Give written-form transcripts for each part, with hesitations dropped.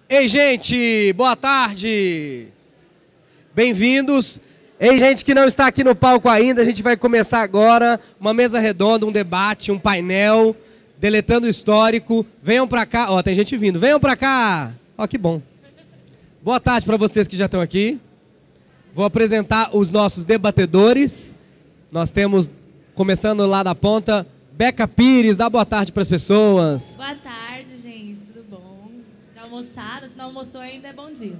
Ei, gente, boa tarde. Bem-vindos. Ei, gente que não está aqui no palco ainda, a gente vai começar agora uma mesa redonda, um debate, um painel, deletando o histórico. Venham pra cá. Ó, tem gente vindo. Venham pra cá. Ó, que bom. Boa tarde para vocês que já estão aqui. Vou apresentar os nossos debatedores. Nós temos, começando lá da ponta, Beca Pires. Dá boa tarde para as pessoas. Boa tarde, gente. Tudo bom? Já almoçaram? Se não almoçou ainda, é bom dia.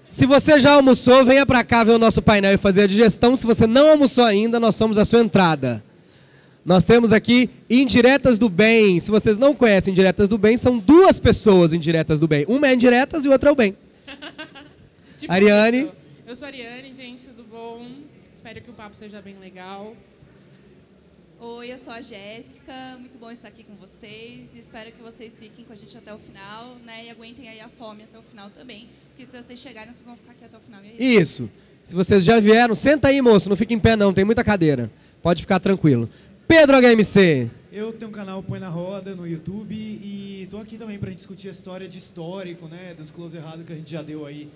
Se você já almoçou, venha para cá ver o nosso painel e fazer a digestão. Se você não almoçou ainda, nós somos a sua entrada. Nós temos aqui Indiretas do Bem. Se vocês não conhecem Indiretas do Bem, são duas pessoas Indiretas do Bem. Uma é Indiretas e outra é o Bem. Tipo Ariane. Isso. Eu sou a Ariane, gente, tudo bom? Espero que o papo seja bem legal. Oi, eu sou a Jéssica, muito bom estar aqui com vocês e espero que vocês fiquem com a gente até o final, né? E aguentem aí a fome até o final também, porque se vocês chegarem, vocês vão ficar aqui até o final. E aí? Isso. Se vocês já vieram, senta aí, moço, não fica em pé não, tem muita cadeira. Pode ficar tranquilo. Pedro HMC. Eu tenho um canal Põe na Roda no YouTube e tô aqui também pra gente discutir a história de histórico, né? Dos close errados que a gente já deu aí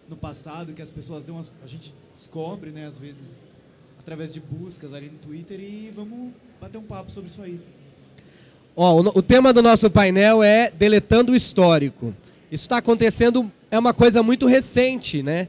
no passado, que as pessoas dão, a gente descobre, né? Às vezes através de buscas ali no Twitter e vamos bater um papo sobre isso aí. Ó, o tema do nosso painel é deletando o histórico. Isso está acontecendo, é uma coisa muito recente, né?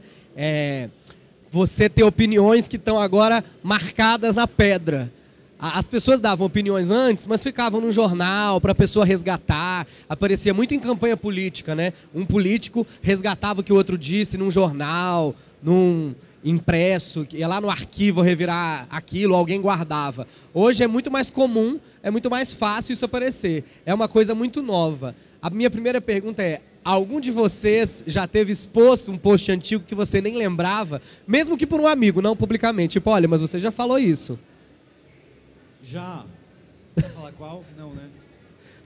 Você ter opiniões que estão agora marcadas na pedra. As pessoas davam opiniões antes, mas ficavam no jornal para a pessoa resgatar. Aparecia muito em campanha política, né? Um político resgatava o que o outro disse num jornal, num impresso, ia lá no arquivo revirar aquilo, alguém guardava. Hoje é muito mais comum, é muito mais fácil isso aparecer. É uma coisa muito nova. A minha primeira pergunta é: algum de vocês já teve exposto um post antigo que você nem lembrava, mesmo que por um amigo, não publicamente? Tipo, olha, mas você já falou isso. Já. Vou falar qual? Não, né?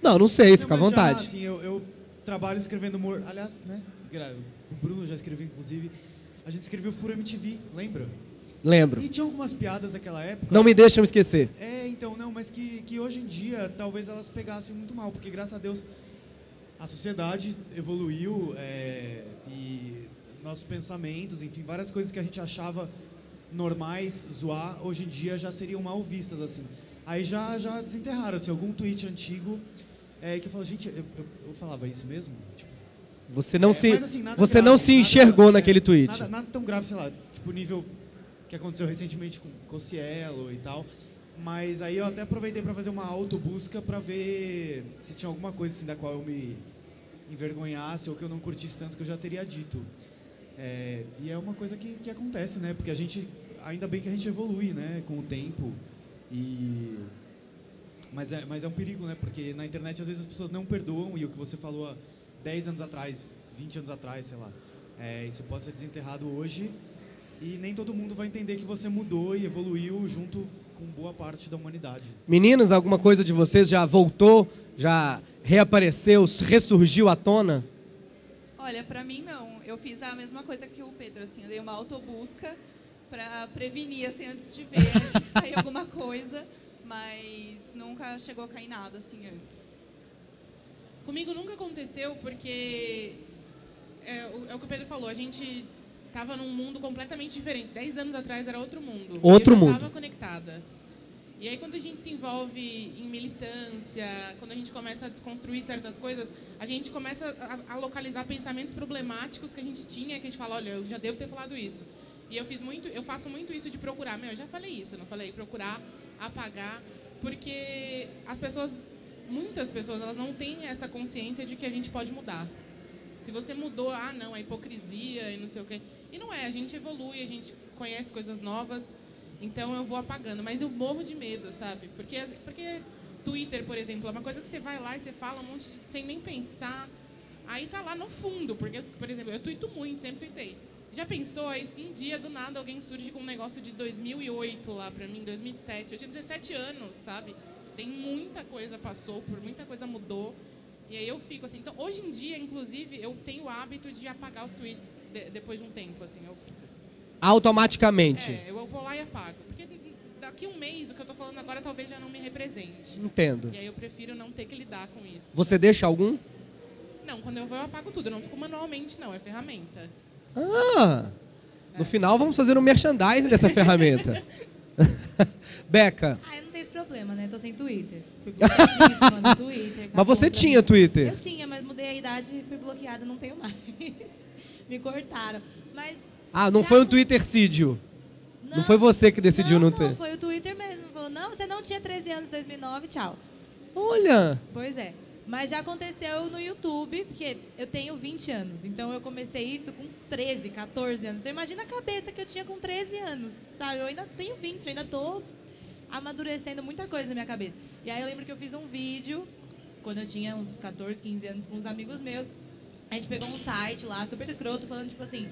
Não sei, Não, fica à mas vontade. Já, assim, eu trabalho escrevendo humor. Aliás, né? O Bruno já escreveu, inclusive. A gente escreveu Furo MTV, lembra? Lembro. E tinha algumas piadas naquela época. Não me deixam esquecer. Então, não, mas que hoje em dia talvez elas pegassem muito mal, porque graças a Deus a sociedade evoluiu e nossos pensamentos, enfim, várias coisas que a gente achava normais zoar, hoje em dia já seriam mal vistas, assim. Aí já desenterraram, assim, algum tweet antigo que eu falo, gente, eu falava isso mesmo? Tipo, você não se, mas, assim, você grave, não se enxergou naquele tweet. Nada tão grave, sei lá, tipo nível que aconteceu recentemente com Cossielo e tal. Mas aí eu até aproveitei para fazer uma autobusca para ver se tinha alguma coisa assim da qual eu me envergonhasse ou que eu não curtisse tanto que eu já teria dito. E é uma coisa que acontece, né? Porque a gente, ainda bem que a gente evolui, né? Com o tempo. Mas é um perigo, né? Porque na internet às vezes as pessoas não perdoam e o que você falou há 10 anos atrás, 20 anos atrás, sei lá, isso pode ser desenterrado hoje e nem todo mundo vai entender que você mudou e evoluiu junto com boa parte da humanidade. Meninas, alguma coisa de vocês já voltou, já reapareceu, ressurgiu à tona? Olha, pra mim não. Eu fiz a mesma coisa que o Pedro, assim, eu dei uma autobusca pra prevenir, assim, antes de ver, antes de sair alguma coisa, mas nunca chegou a cair nada, assim, antes. Comigo nunca aconteceu porque é o que o Pedro falou, a gente estava num mundo completamente diferente. 10 anos atrás era outro mundo. Outro mundo. Eu estava conectada. E aí quando a gente se envolve em militância, quando a gente começa a desconstruir certas coisas, a gente começa a localizar pensamentos problemáticos que a gente tinha, que a gente fala, olha, eu já devo ter falado isso. E eu faço muito isso de procurar, eu já falei isso, não falei? Procurar, apagar, porque muitas pessoas, elas não têm essa consciência de que a gente pode mudar. Se você mudou, não, é hipocrisia e não sei o quê. E não é, a gente evolui, a gente conhece coisas novas, então eu vou apagando. Mas eu morro de medo, sabe? Porque Twitter, por exemplo, é uma coisa que você vai lá e você fala um monte sem nem pensar. Aí tá lá no fundo, porque, por exemplo, eu tuito muito, sempre tuitei. Já pensou, aí um dia do nada alguém surge com um negócio de 2008 lá pra mim, 2007. Eu tinha 17 anos, sabe? Tem muita coisa passou, por muita coisa mudou. E aí eu fico assim. Então, hoje em dia, inclusive, eu tenho o hábito de apagar os tweets depois de um tempo, assim. Automaticamente. Eu vou lá e apago. Porque daqui um mês, o que eu tô falando agora talvez já não me represente. Entendo. E aí eu prefiro não ter que lidar com isso. Você deixa algum? Não, quando eu vou eu apago tudo. Eu não fico manualmente, não. É ferramenta. Ah! No final vamos fazer um merchandising dessa ferramenta. Beca. Ah, eu não tenho esse problema, né? Tô sem Twitter. Fui bloqueadíssima no Twitter. Mas você tinha Twitter? Eu tinha, mas mudei a idade e fui bloqueada, não tenho mais. Me cortaram. Mas Não foi um Twittercídio. Não foi você que decidiu não ter. Não, foi o Twitter mesmo. Falou, não, você não tinha 13 anos em 2009, tchau. Olha! Pois é. Mas já aconteceu no YouTube, porque eu tenho 20 anos. Então eu comecei isso com 13, 14 anos. Então imagina a cabeça que eu tinha com 13 anos, sabe? Eu ainda tenho 20, eu ainda tô amadurecendo muita coisa na minha cabeça. E aí eu lembro que eu fiz um vídeo, quando eu tinha uns 14, 15 anos, com uns amigos meus. A gente pegou um site lá, super escroto, falando tipo assim...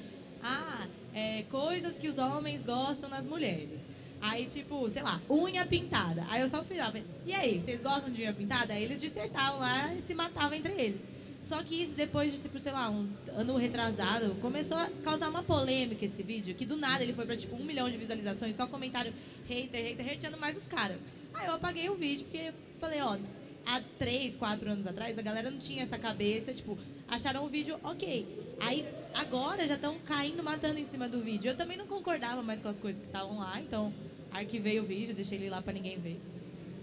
coisas que os homens gostam nas mulheres. Aí, tipo, sei lá, unha pintada. Aí eu só virava, e aí, vocês gostam de unha pintada? Aí eles dissertavam lá e se matavam entre eles. Só que isso, depois de, tipo, sei lá, um ano retrasado, começou a causar uma polêmica esse vídeo, que do nada ele foi pra, tipo, 1 milhão de visualizações, só comentário hateando mais os caras. Aí eu apaguei o vídeo, porque eu falei, há 3, 4 anos atrás, a galera não tinha essa cabeça, tipo, acharam o vídeo ok. Aí, agora, já estão caindo, matando em cima do vídeo. Eu também não concordava mais com as coisas que estavam lá, então arquivei o vídeo, deixei ele lá pra ninguém ver.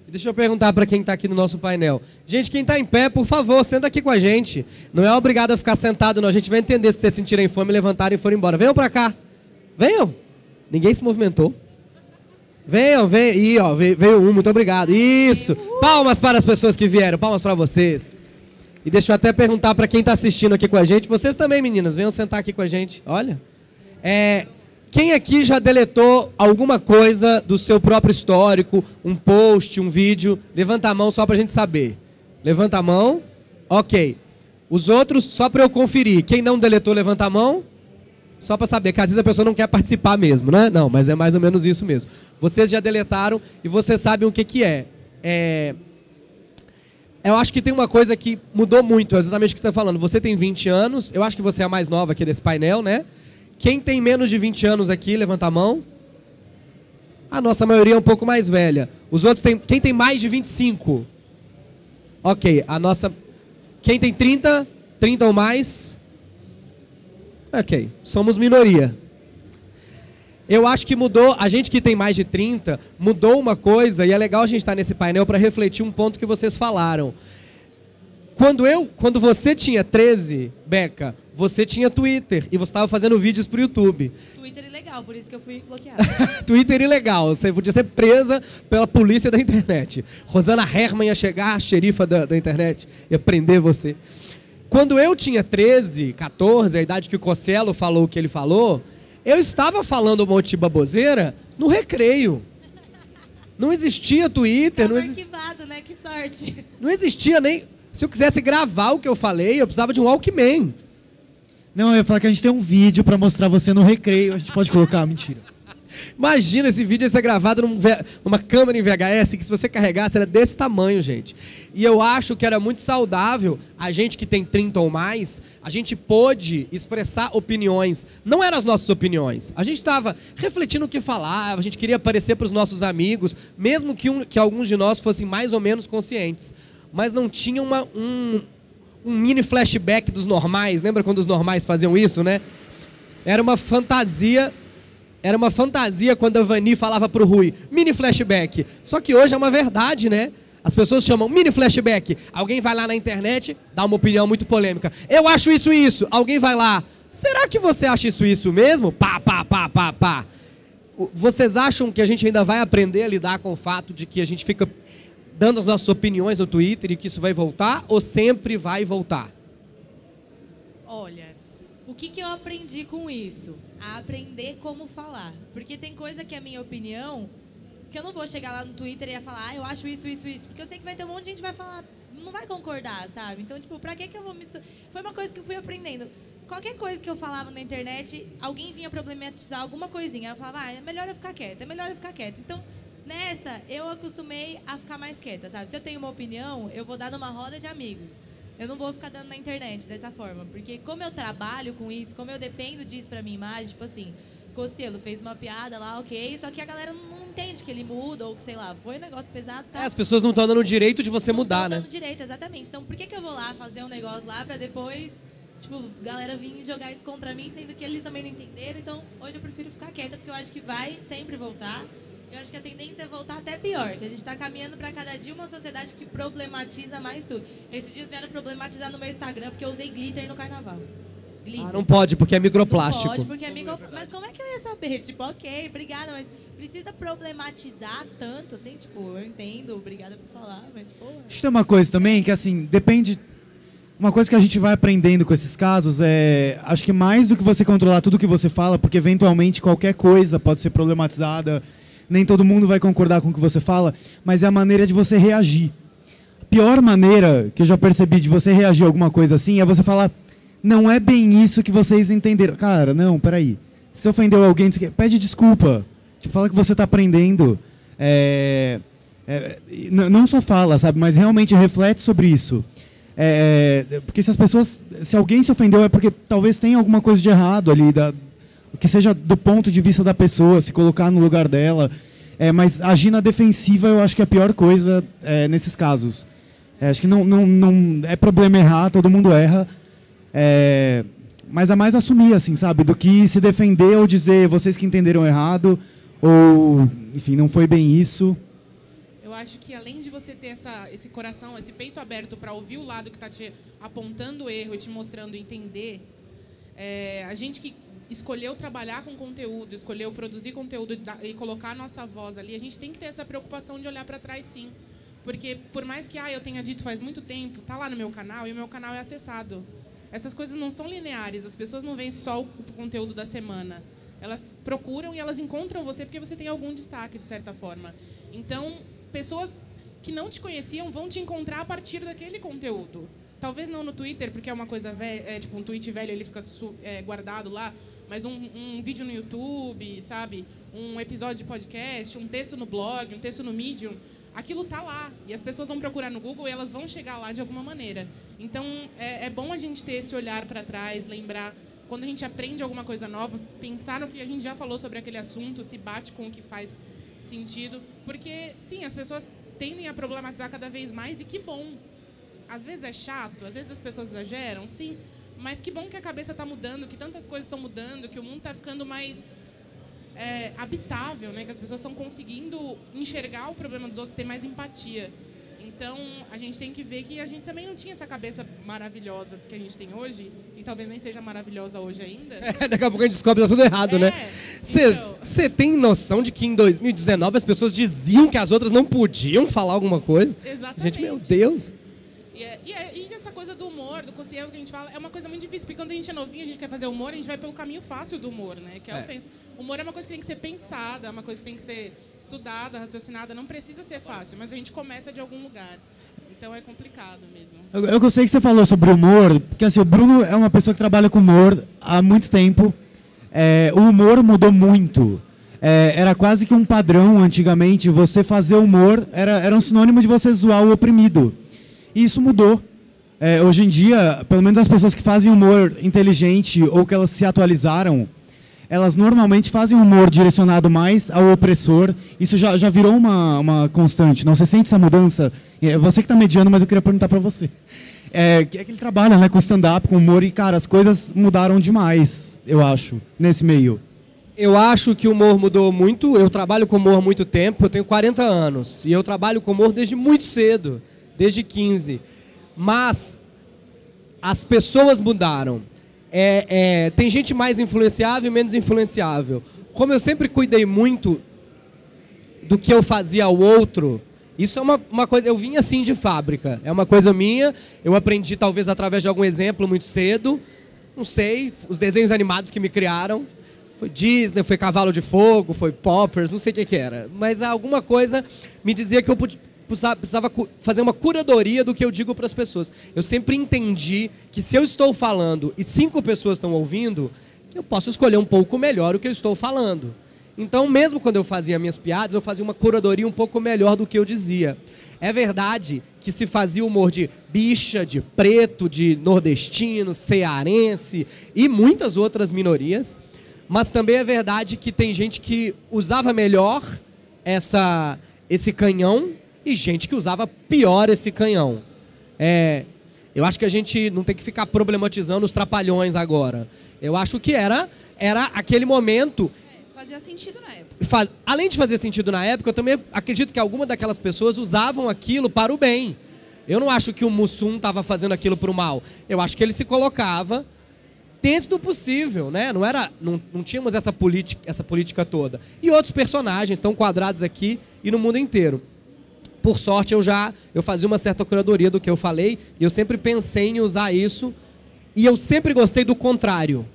Deixa eu perguntar para quem está aqui no nosso painel. Gente, quem está em pé, por favor, senta aqui com a gente. Não é obrigado a ficar sentado, não. A gente vai entender se vocês sentirem fome, levantarem e forem embora. Venham para cá. Venham. Ninguém se movimentou. Venham. Ih, ó, veio um, muito obrigado. Isso. Palmas para as pessoas que vieram, palmas para vocês. E deixa eu até perguntar para quem está assistindo aqui com a gente. Vocês também, meninas, venham sentar aqui com a gente. Olha. Quem aqui já deletou alguma coisa do seu próprio histórico, um post, um vídeo? Levanta a mão só para a gente saber. Levanta a mão. Ok. Os outros, só para eu conferir. Quem não deletou, levanta a mão. Só para saber, que às vezes a pessoa não quer participar mesmo, né? Não, mas é mais ou menos isso mesmo. Vocês já deletaram e vocês sabem o que é. Eu acho que tem uma coisa que mudou muito, exatamente o que você está falando. Você tem 20 anos, eu acho que você é a mais nova aqui desse painel, né? Quem tem menos de 20 anos aqui, levanta a mão. A nossa maioria é um pouco mais velha. Os outros tem... Quem tem mais de 25? Ok, a nossa... Quem tem 30? 30 ou mais? Ok, somos minoria. Eu acho que mudou, a gente que tem mais de 30, mudou uma coisa, e é legal a gente estar nesse painel para refletir um ponto que vocês falaram. Quando você tinha 13, Beca, você tinha Twitter e você estava fazendo vídeos para o YouTube. Twitter ilegal, por isso que eu fui bloqueada. Twitter ilegal, você podia ser presa pela polícia da internet. Rosana Herman ia chegar, a xerifa da internet, ia prender você. Quando eu tinha 13, 14, a idade que o Cosselo falou o que ele falou, eu estava falando um monte de baboseira no recreio. Não existia Twitter. Tava arquivado, né? Que sorte. Não existia nem... Se eu quisesse gravar o que eu falei, eu precisava de um Walkman. Não, eu ia falar que a gente tem um vídeo pra mostrar você no recreio. A gente pode colocar, mentira. Imagina, esse vídeo ia ser gravado numa câmera em VHS, que se você carregasse era desse tamanho, gente. E eu acho que era muito saudável, a gente que tem 30 ou mais, a gente pôde expressar opiniões. Não eram as nossas opiniões. A gente estava refletindo o que falava, a gente queria aparecer para os nossos amigos, mesmo que alguns de nós fossem mais ou menos conscientes. Mas não tinha um mini flashback dos normais. Lembra quando os normais faziam isso, né? Era uma fantasia quando a Vani falava pro Rui, mini flashback. Só que hoje é uma verdade, né? As pessoas chamam mini flashback. Alguém vai lá na internet, dá uma opinião muito polêmica. Eu acho isso e isso. Alguém vai lá, será que você acha isso e isso mesmo? Pá. Vocês acham que a gente ainda vai aprender a lidar com o fato de que a gente fica dando as nossas opiniões no Twitter e que isso vai voltar? Ou sempre vai voltar? Olha, o que eu aprendi com isso? A aprender como falar. Porque tem coisa que é minha opinião, que eu não vou chegar lá no Twitter e ia falar, eu acho isso. Porque eu sei que vai ter um monte de gente que vai falar, não vai concordar, sabe? Então, tipo, pra que eu vou misturar? Foi uma coisa que eu fui aprendendo. Qualquer coisa que eu falava na internet, alguém vinha problematizar alguma coisinha. Eu falava, é melhor eu ficar quieta, Então, nessa, eu acostumei a ficar mais quieta, sabe? Se eu tenho uma opinião, eu vou dar numa roda de amigos. Eu não vou ficar dando na internet dessa forma, porque como eu trabalho com isso, como eu dependo disso pra minha imagem, tipo assim, Cocielo fez uma piada lá, ok, só que a galera não entende que ele muda, ou que, sei lá, foi um negócio pesado, tá? As pessoas não estão dando o direito de você mudar, né? Não estão dando direito, exatamente. Então, por que eu vou lá fazer um negócio lá pra depois, tipo, galera vir jogar isso contra mim, sendo que eles também não entenderam? Então, hoje eu prefiro ficar quieta, porque eu acho que vai sempre voltar. Eu acho que a tendência é voltar até pior, que a gente tá caminhando pra cada dia uma sociedade que problematiza mais tudo. Esses dias vieram problematizar no meu Instagram, porque eu usei glitter no carnaval. Glitter. Não pode, porque é microplástico. Não pode, porque é Mas como é que eu ia saber? Tipo, ok, obrigada, mas precisa problematizar tanto, assim? Tipo, eu entendo, obrigada por falar, mas, porra. Acho que tem uma coisa também que, assim, depende... Uma coisa que a gente vai aprendendo com esses casos é... Acho que mais do que você controlar tudo que você fala, porque eventualmente qualquer coisa pode ser problematizada, nem todo mundo vai concordar com o que você fala, mas é a maneira de você reagir. A pior maneira que eu já percebi de você reagir a alguma coisa assim é você falar... Não é bem isso que vocês entenderam. Cara, não, peraí. Se ofendeu alguém, pede desculpa. Tipo, fala que você está aprendendo. Não só fala, sabe? Mas realmente reflete sobre isso. Porque se alguém se ofendeu é porque talvez tenha alguma coisa de errado ali. Que seja do ponto de vista da pessoa, se colocar no lugar dela. Mas agir na defensiva eu acho que é a pior coisa nesses casos. Acho que não é problema errar, todo mundo erra. Mas é mais assumir, assim, sabe? Do que se defender ou dizer vocês que entenderam errado, ou, enfim, não foi bem isso. Eu acho que além de você ter esse coração, esse peito aberto para ouvir o lado que está te apontando o erro e te mostrando entender, a gente que escolheu trabalhar com conteúdo, escolheu produzir conteúdo e colocar a nossa voz ali, a gente tem que ter essa preocupação de olhar para trás, sim. Porque por mais que eu tenha dito faz muito tempo, tá lá no meu canal e o meu canal é acessado. Essas coisas não são lineares, as pessoas não veem só o conteúdo da semana. Elas procuram e elas encontram você porque você tem algum destaque, de certa forma. Então, pessoas que não te conheciam vão te encontrar a partir daquele conteúdo. Talvez não no Twitter, porque é uma coisa velha, tipo um tweet velho, ele fica guardado lá, mas um vídeo no YouTube, sabe? Um episódio de podcast, um texto no blog, um texto no Medium, aquilo tá lá. E as pessoas vão procurar no Google e elas vão chegar lá de alguma maneira. Então, é bom a gente ter esse olhar para trás, lembrar, quando a gente aprende alguma coisa nova, pensar no que a gente já falou sobre aquele assunto, se bate com o que faz sentido. Porque, sim, as pessoas tendem a problematizar cada vez mais, e que bom. Às vezes é chato, às vezes as pessoas exageram, sim, mas que bom que a cabeça está mudando, que tantas coisas estão mudando, que o mundo está ficando mais habitável, né? Que as pessoas estão conseguindo enxergar o problema dos outros, ter mais empatia. Então, a gente tem que ver que a gente também não tinha essa cabeça maravilhosa que a gente tem hoje, e talvez nem seja maravilhosa hoje ainda. Daqui a pouco a gente descobre que tá tudo errado, né? Você tem noção de que em 2019 as pessoas diziam que as outras não podiam falar alguma coisa? Exatamente. Gente, meu Deus! E essa coisa do humor, do Cocielo que a gente fala, é uma coisa muito difícil, porque quando a gente é novinho, a gente quer fazer humor, a gente vai pelo caminho fácil do humor, né? Que é a ofensa. O humor é uma coisa que tem que ser pensada, é uma coisa que tem que ser estudada, raciocinada, não precisa ser fácil, mas a gente começa de algum lugar. Então é complicado mesmo. Eu gostei que você falou sobre humor, porque assim, o Bruno é uma pessoa que trabalha com humor há muito tempo. O humor mudou muito. Era quase que um padrão antigamente, você fazer humor era um sinônimo de você zoar o oprimido. E isso mudou. Hoje em dia, pelo menos as pessoas que fazem humor inteligente ou que elas se atualizaram, elas normalmente fazem humor direcionado mais ao opressor. Isso já virou uma constante. Não, você sente essa mudança? Você que está mediando, mas eu queria perguntar para você. Que ele trabalha, né, com stand-up, com humor, e, cara, as coisas mudaram demais, eu acho, nesse meio. Eu acho que o humor mudou muito. Eu trabalho com humor há muito tempo, eu tenho 40 anos. E eu trabalho com humor desde muito cedo, desde 15. Mas as pessoas mudaram. Tem gente mais influenciável e menos influenciável. Como eu sempre cuidei muito do que eu fazia ao outro, isso é uma coisa, eu vim assim de fábrica. É uma coisa minha, eu aprendi talvez através de algum exemplo muito cedo. Não sei, os desenhos animados que me criaram. Foi Disney, foi Cavalo de Fogo, foi Poppers, não sei o que era. Mas alguma coisa me dizia que eu precisava fazer uma curadoria do que eu digo para as pessoas. Eu sempre entendi que se eu estou falando e 5 pessoas estão ouvindo, eu posso escolher um pouco melhor o que eu estou falando. Então, mesmo quando eu fazia minhas piadas, eu fazia uma curadoria um pouco melhor do que eu dizia. É verdade que se fazia humor de bicha, de preto, de nordestino, cearense e muitas outras minorias, mas também é verdade que tem gente que usava melhor esse canhão e gente que usava pior esse canhão. Eu acho que a gente não tem que ficar problematizando os trapalhões agora. Eu acho que era aquele momento... Fazia sentido na época. Além de fazer sentido na época, eu também acredito que algumas daquelas pessoas usavam aquilo para o bem. Eu não acho que o Mussum estava fazendo aquilo para o mal. Eu acho que ele se colocava dentro do possível, né? Não tínhamos essa política toda. E outros personagens estão quadrados aqui e no mundo inteiro. Por sorte, eu fazia uma certa curadoria do que eu falei, e eu sempre pensei em usar isso, e eu sempre gostei do contrário.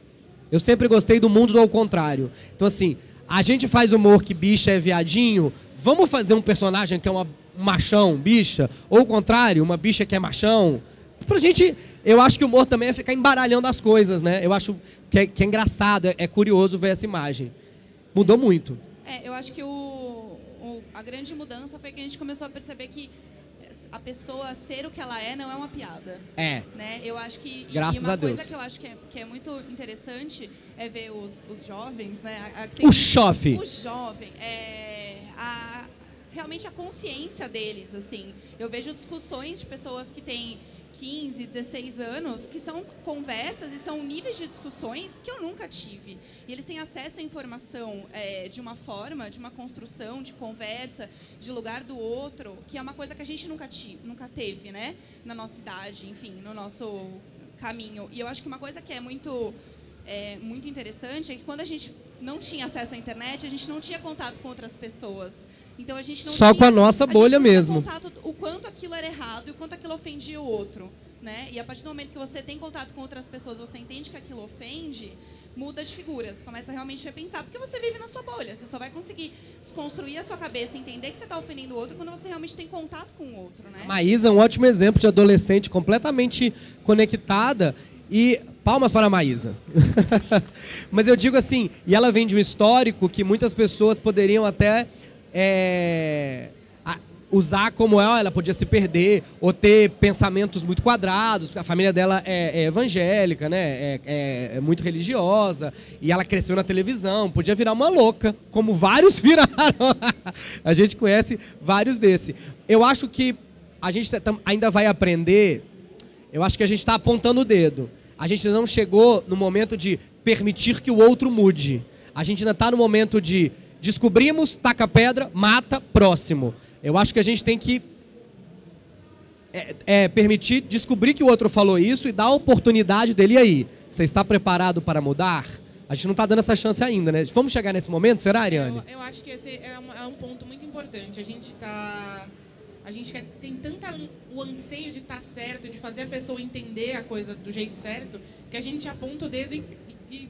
Eu sempre gostei do mundo do ao contrário. Então, assim, a gente faz humor que bicha é viadinho, vamos fazer um personagem que é um machão, bicha, ou o contrário, uma bicha que é machão. Pra gente, eu acho que o humor também é ficar embaralhando as coisas, né? Eu acho que é engraçado, é curioso ver essa imagem. Mudou muito. Eu acho que a grande mudança foi que a gente começou a perceber que a pessoa ser o que ela é não é uma piada. Né? Eu acho que... Graças a Deus. Uma coisa que eu acho que é muito interessante é ver os jovens, né? O jovem. Realmente a consciência deles, assim. Eu vejo discussões de pessoas que têm 15, 16 anos, que são conversas e são níveis de discussões que eu nunca tive. E eles têm acesso à informação de uma forma, de uma construção, de conversa, de lugar do outro, que é uma coisa que a gente nunca teve, né? Na nossa idade, enfim, no nosso caminho. E eu acho que uma coisa que é muito interessante é que quando a gente não tinha acesso à internet, a gente não tinha contato com outras pessoas. Então a gente não Só com a nossa bolha mesmo. Tinha contato, o quanto aquilo era errado e o quanto aquilo ofendia o outro, né? E a partir do momento que você tem contato com outras pessoas, você entende que aquilo ofende, muda de figura. Você começa a realmente repensar, porque você vive na sua bolha. Você só vai conseguir desconstruir a sua cabeça, entender que você está ofendendo o outro quando você realmente tem contato com o outro, né? Maísa é um ótimo exemplo de adolescente completamente conectada. E palmas para a Maísa. Mas eu digo assim, e ela vem de um histórico que muitas pessoas poderiam até usar como ela podia se perder, ou ter pensamentos muito quadrados, porque a família dela é evangélica, né? É muito religiosa, e ela cresceu na televisão, podia virar uma louca, como vários viraram. A gente conhece vários desses. Eu acho que a gente ainda vai aprender. Eu acho que a gente está apontando o dedo. A gente ainda não chegou no momento de permitir que o outro mude. A gente ainda está no momento de descobrimos, taca pedra, mata, próximo. Eu acho que a gente tem que permitir, descobrir que o outro falou isso e dar a oportunidade dele. E aí, você está preparado para mudar? A gente não está dando essa chance ainda, né? Vamos chegar nesse momento, será, Ariane? Eu acho que esse é um ponto muito importante. A gente tem o anseio de estar certo, de fazer a pessoa entender a coisa do jeito certo, que a gente aponta o dedo e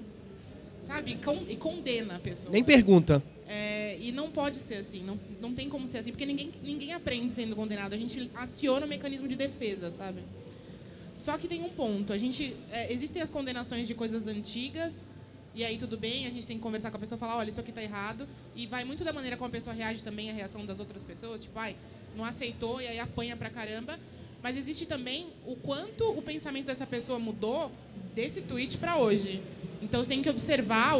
condena a pessoa. Nem pergunta. E não pode ser assim, não tem como ser assim, porque ninguém aprende sendo condenado. A gente aciona o mecanismo de defesa, sabe? Só que tem um ponto. Existem as condenações de coisas antigas, e aí tudo bem, a gente tem que conversar com a pessoa e falar, olha, isso aqui tá errado. E vai muito da maneira como a pessoa reage também à reação das outras pessoas, tipo, não aceitou e aí apanha pra caramba. Mas existe também o quanto o pensamento dessa pessoa mudou desse tweet para hoje. Então você tem que observar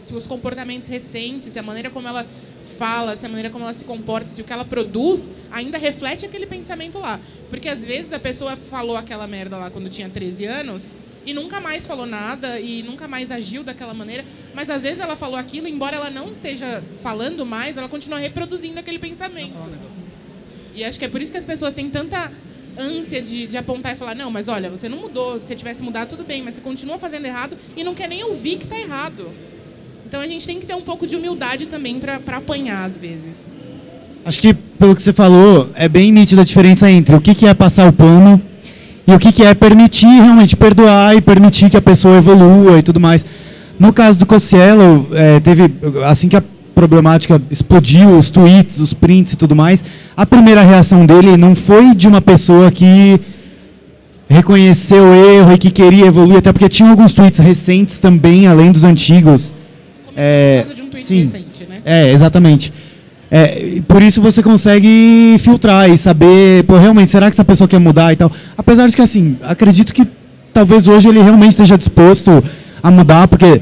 se os comportamentos recentes, se a maneira como ela fala, se a maneira como ela se comporta, se o que ela produz ainda reflete aquele pensamento lá. Porque às vezes a pessoa falou aquela merda lá quando tinha 13 anos e nunca mais falou nada e nunca mais agiu daquela maneira, mas às vezes ela falou aquilo, embora ela não esteja falando mais, ela continua reproduzindo aquele pensamento. E acho que é por isso que as pessoas têm tanta ânsia de apontar e falar, não, mas olha, você não mudou, se você tivesse mudado tudo bem, mas você continua fazendo errado e não quer nem ouvir que está errado. Então a gente tem que ter um pouco de humildade também para apanhar às vezes. Acho que, pelo que você falou, é bem nítida a diferença entre o que é passar o pano e o que é permitir, realmente perdoar e permitir que a pessoa evolua e tudo mais. No caso do Cossielo, teve, assim que a problemática explodiu, os tweets, os prints e tudo mais, a primeira reação dele não foi de uma pessoa que reconheceu o erro e que queria evoluir, até porque tinha alguns tweets recentes também, além dos antigos. Começou por causa de um tweet recente, né? Exatamente. Por isso você consegue filtrar e saber, realmente, será que essa pessoa quer mudar e tal? Apesar de que, assim, acredito que talvez hoje ele realmente esteja disposto a mudar, porque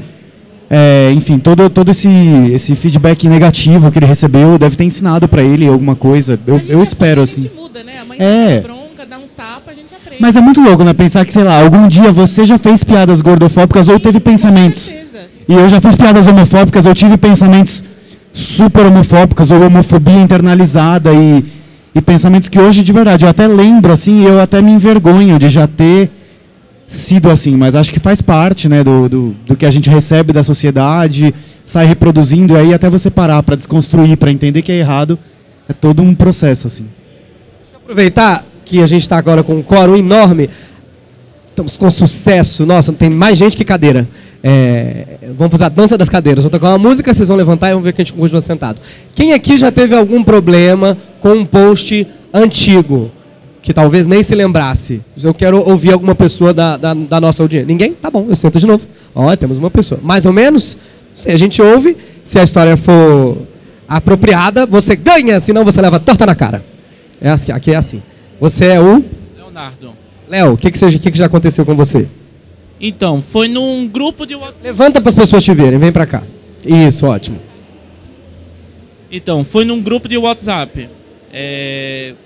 enfim, todo esse feedback negativo que ele recebeu deve ter ensinado para ele alguma coisa. Eu espero, assim. A gente muda, né? A mãe dá bronca, dá uns tapas, a gente aprende. Mas é muito louco, né? Pensar que, sei lá, algum dia você já fez piadas gordofóbicas ou teve pensamentos. Com certeza. E eu já fiz piadas homofóbicas, eu tive pensamentos super homofóbicos ou homofobia internalizada e pensamentos que hoje, de verdade, eu até lembro, assim, e eu até me envergonho de já ter sido assim, mas acho que faz parte, né, do que a gente recebe da sociedade, sai reproduzindo, aí até você parar para desconstruir, para entender que é errado, é todo um processo, assim. Deixa eu aproveitar que a gente está agora com um quórum enorme, estamos com sucesso, nossa, tem mais gente que cadeira. Vamos fazer a dança das cadeiras, vou tocar uma música, vocês vão levantar e vamos ver que a gente continua sentado. Quem aqui já teve algum problema com um post antigo, que talvez nem se lembrasse? Eu quero ouvir alguma pessoa da nossa audiência. Ninguém? Tá bom, eu sento de novo. Ó, temos uma pessoa. Mais ou menos? Não sei, a gente ouve, se a história for apropriada, você ganha, senão você leva torta na cara. Aqui é assim. Você é o... Leonardo. Léo, o que já aconteceu com você? Então, foi num grupo de... Levanta para as pessoas te verem, vem para cá. Isso, ótimo. Então, foi num grupo de WhatsApp.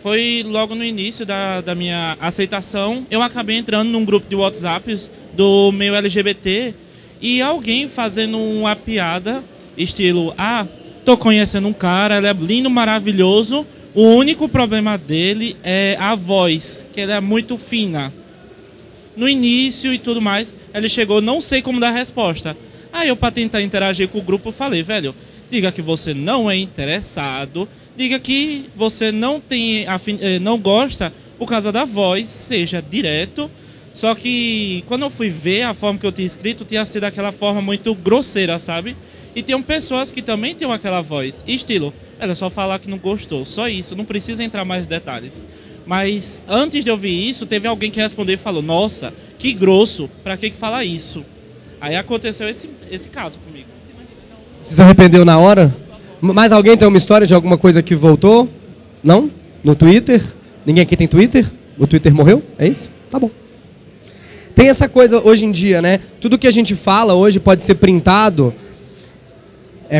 Foi logo no início da minha aceitação. Eu acabei entrando num grupo de WhatsApp do meio LGBT e alguém fazendo uma piada, estilo, tô conhecendo um cara, ele é lindo, maravilhoso, o único problema dele é a voz, que ela é muito fina. No início e tudo mais, ele chegou, não sei como dar resposta. Aí eu, para tentar interagir com o grupo, falei, velho, diga que você não é interessado, diga que você não não gosta por causa da voz, seja direto. Só que quando eu fui ver a forma que eu tinha escrito, tinha sido aquela forma muito grosseira, sabe? E tem pessoas que também têm aquela voz, estilo, ela só falar que não gostou, só isso, não precisa entrar mais detalhes. Mas antes de eu ouvir isso, teve alguém que respondeu e falou, nossa, que grosso, pra que falar isso? Aí aconteceu esse caso comigo. Você se arrependeu na hora? Mais alguém tem uma história de alguma coisa que voltou? Não? No Twitter? Ninguém aqui tem Twitter? O Twitter morreu? É isso? Tá bom. Tem essa coisa hoje em dia, né? Tudo que a gente fala hoje pode ser printado.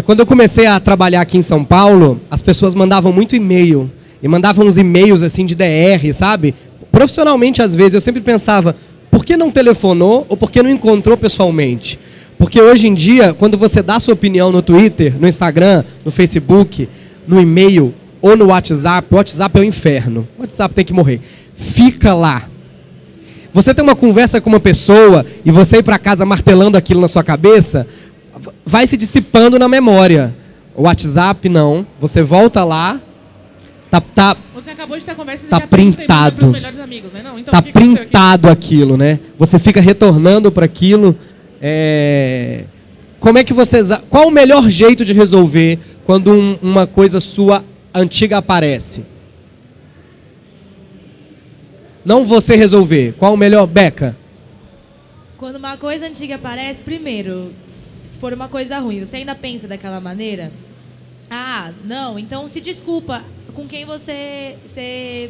Quando eu comecei a trabalhar aqui em São Paulo, as pessoas mandavam muito e-mail. E mandavam uns e-mails assim de DR, sabe? Profissionalmente, às vezes, eu sempre pensava, por que não telefonou ou por que não encontrou pessoalmente? Porque hoje em dia, quando você dá sua opinião no Twitter, no Instagram, no Facebook, no e-mail ou no WhatsApp, o WhatsApp é o inferno. O WhatsApp tem que morrer. Fica lá. Você tem uma conversa com uma pessoa e você ir para casa martelando aquilo na sua cabeça, vai se dissipando na memória. O WhatsApp não. Você volta lá, você acabou de ter conversa e tá já printado. Para os melhores amigos, né? Não, então, tá o que printado aquilo, né? Você fica retornando para aquilo. Como é que qual o melhor jeito de resolver quando uma coisa sua antiga aparece? Não você resolver. Qual o melhor, Beca? Quando uma coisa antiga aparece, primeiro, se for uma coisa ruim, você ainda pensa daquela maneira? Não, então se desculpa com quem você